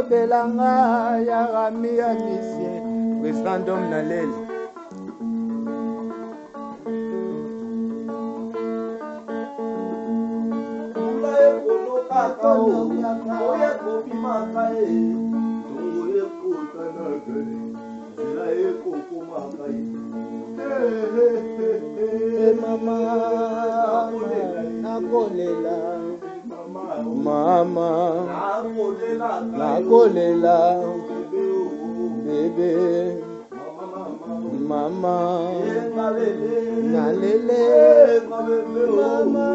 Belanga ya rami ya misie Westandom na leli Mula ekono kaka oye kobi makae Tongo ekota na gani Zila ekoko makae Mama nakolela Mama nakolela bebe mama nalele mama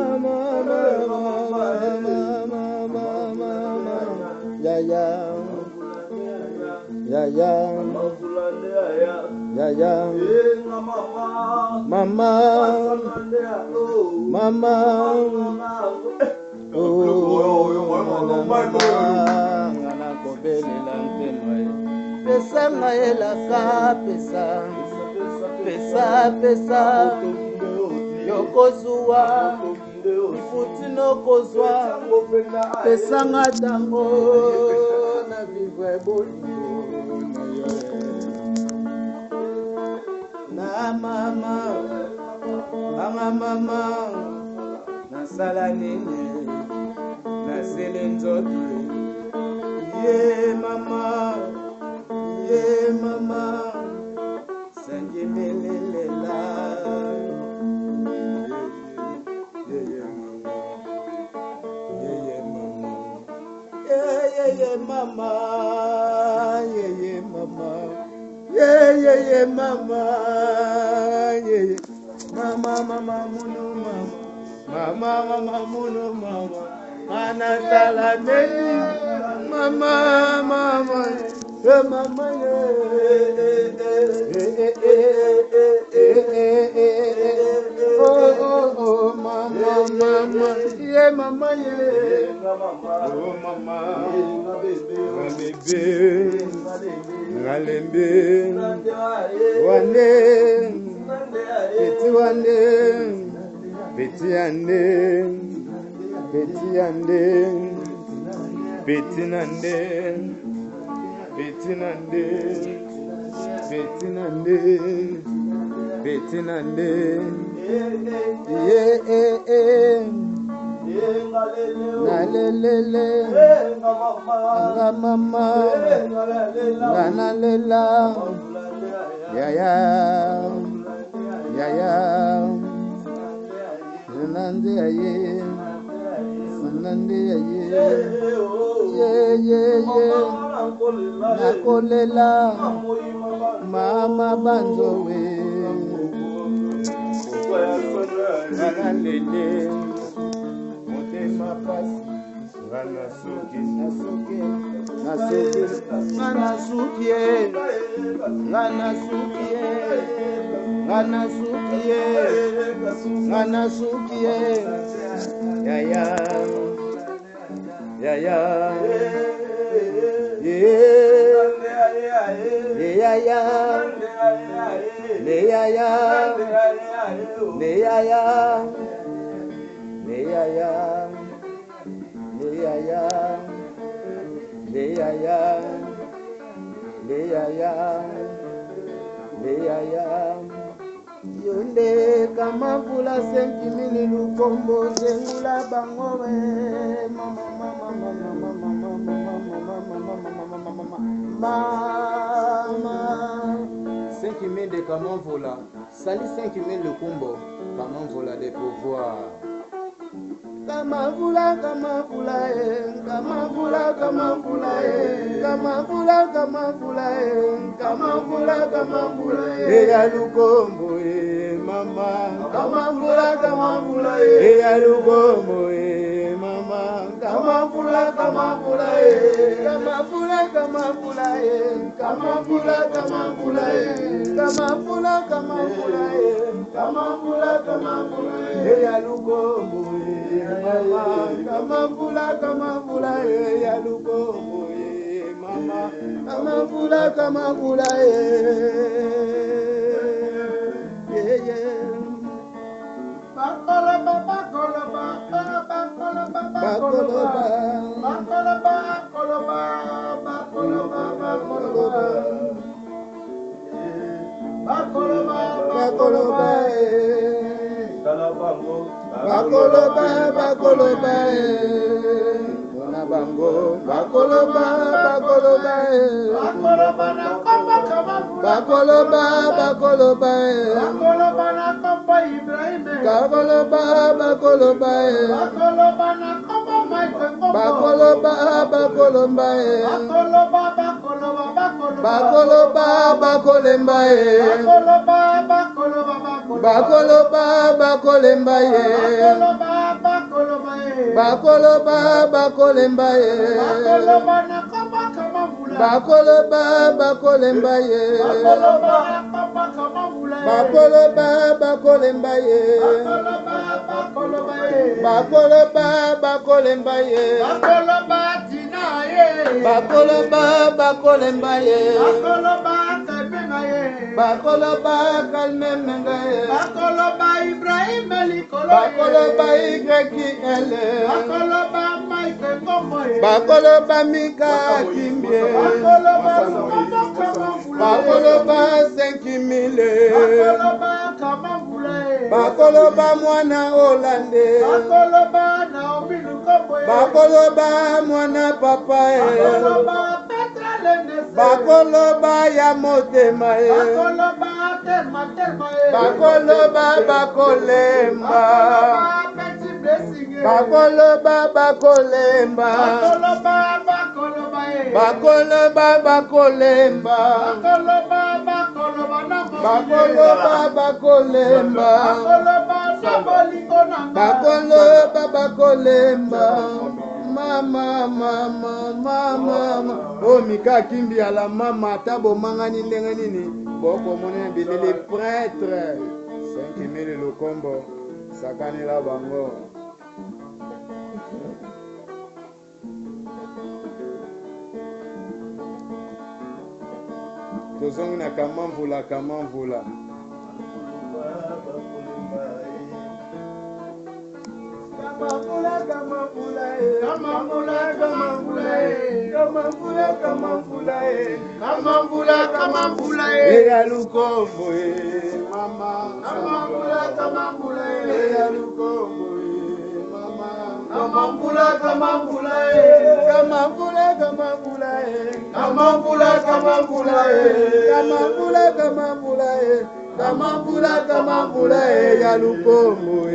yaya mama ngana kobelela ntema pesa ngaelaka pesa yokozwa ifuti nokozwa pesa ngatango na vivre bolingo na mama nasala nini nasele nzoto ye mama sangemelela mama muno mama anatala neni mama oh mama ye mama bebe ngalembe wane beti ande nalelele nga mama nganalela yaya nande aye nakolela mama banzowe nalele motema pasi nganasukie yaya yonde kama vula 5,000 lukombo zengula bangowe mama 5,000 de Kamanvola, sali 5,000 le combo, Kamanvola de pouvoir. Kamanvola, eya lukombo mama. Kamanvola, eya lukombo mama. Kamambula, kamambula, kamambula, kamambula, kamambula, kamambula, kamambula, kamambula, kamambula, kamambula, ya lukombo, mama, kamambula, kamambula, ya lukombo, mama, kamambula, kamambula, Bakoloba, bakoloba, bakoloba, bakoloba, bakoloba, bakoloba, bakoloba, bakoloba, bakoloba, bakoloba, bakoloba, bakoloba, bona bango, bakoloba, bakoloba, bakoloba na komba kamambula, bakoloba, bakoloba, bakoloba na komba Ibrahim, bakoloba, bakoloba, bakoloba na komba Michael, bakoloba, bakoloba, bakoloba, bakoloba, bakoloba, bakolemba, bakoloba, bakoloba, bakoloba, bakolemba, bakoloba, bakolemba, bakoloba na komba kamambula, bakoloba, bakolemba, bakoloba na komba kamambula, bakoloba, bakolemba, bakoloba, bakolemba, bakoloba tina bakoloba, bakolemba, bakoloba kalmenga bakoloba kalmenga bakoloba Ibrahim likolo bakoloba YL bakoloba Mike Ngombo bakoloba Mika Kimbie bakoloba 5000 bakoloba Kamambula bakoloba mwana Holande bakoloba Naomi Lukombo bakoloba mwana papa bakoloba Petra Lenese bakoloba ya motema bakoloba terma terma bakoloba bakolemba bakoloba bakolemba bakoloba bakoloba bakoloba bakolemba bakoloba bakoloba bakoloba bakolemba bakoloba sabolingo nanga bakoloba bakolemba mama mama mama o Mika Kimbi ala mama tabo mangani ndenge nini boko mone bilele prêtre 5000 Lukombo sakani la bango tozongi na kamambula kamambula kamambula kamambula kamambula kamambula kamambula kamambula kamambula kamambula ya Lukombo mama kamambula kamambula ya Lukombo mama kamambula kamambula kamambula kamambula kamambula kamambula kamambula kamambula kamambula kamambula ya Lukombo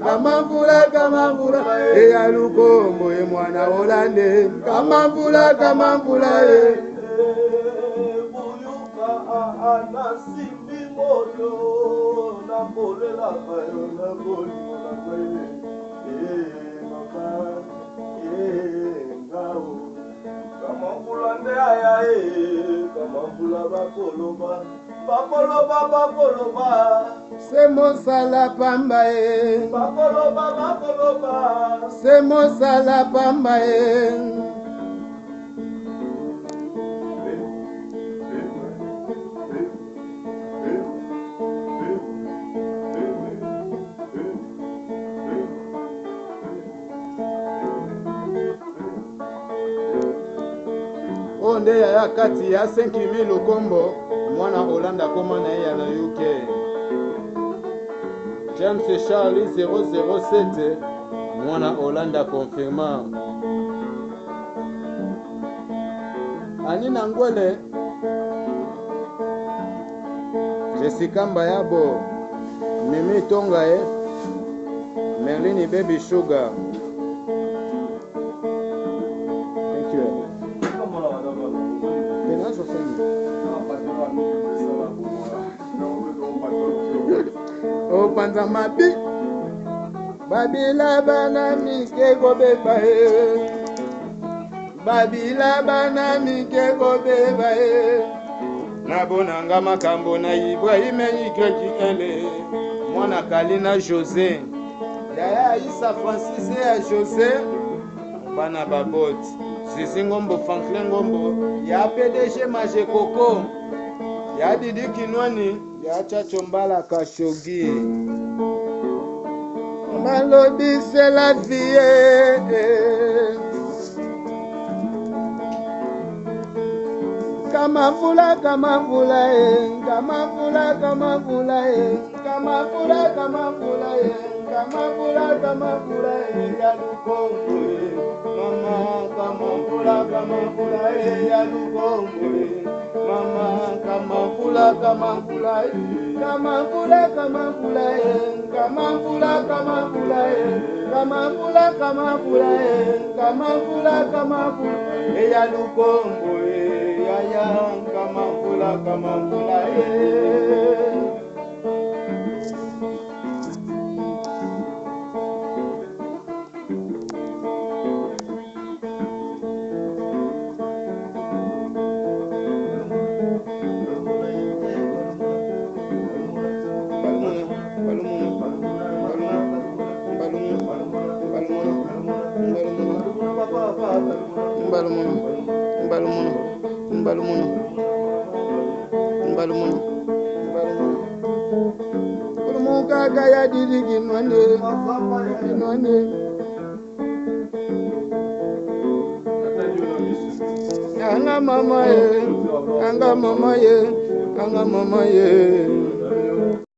kamambula kamambula ya Lukombo mwana Holande kamambula kamambula anasimbi moyo na bolela bayo na bolingo na baye mama ngao kamambula nde aya kamambula bakoloba bakoloba bakoloba c'est mosala pamba bakoloba bakoloba c'est mosala pamba onde ya kati ya 5000 Lukombo mwana Holanda koma na ye na UK James Charlie 007 mwana Holanda confirma Anina Ngwele Jessica Mbayabo Mimi Tonga Merlini Baby Sugar. Thank you. Oh, Panza Mabi. babila bana mike kobeba e babila bana mike kobeba e nabonanga makambo na Ibrahima Ikeki mwana Kalina José yaya Isa Francis ya José bana baboti Zizi Ngombo Franklin Ngombo ya PDG Maje Koko ya Didi Kinwani ya Chacho Mbala Kashogi Malobi c'est la vie Kamavula kamavula kamavula kamavula kamavula kamavula kamavula kamavula ya Lukongo mama kamavula kamavula ya Lukongo mama kamavula kamavula kamavula kamavula kamavula kamavula kamavula kamavula kamavula kamavula ya Lukongo ya kamavula kamavula Kaka ya Didi Kinwani anga mama ye anga mama ye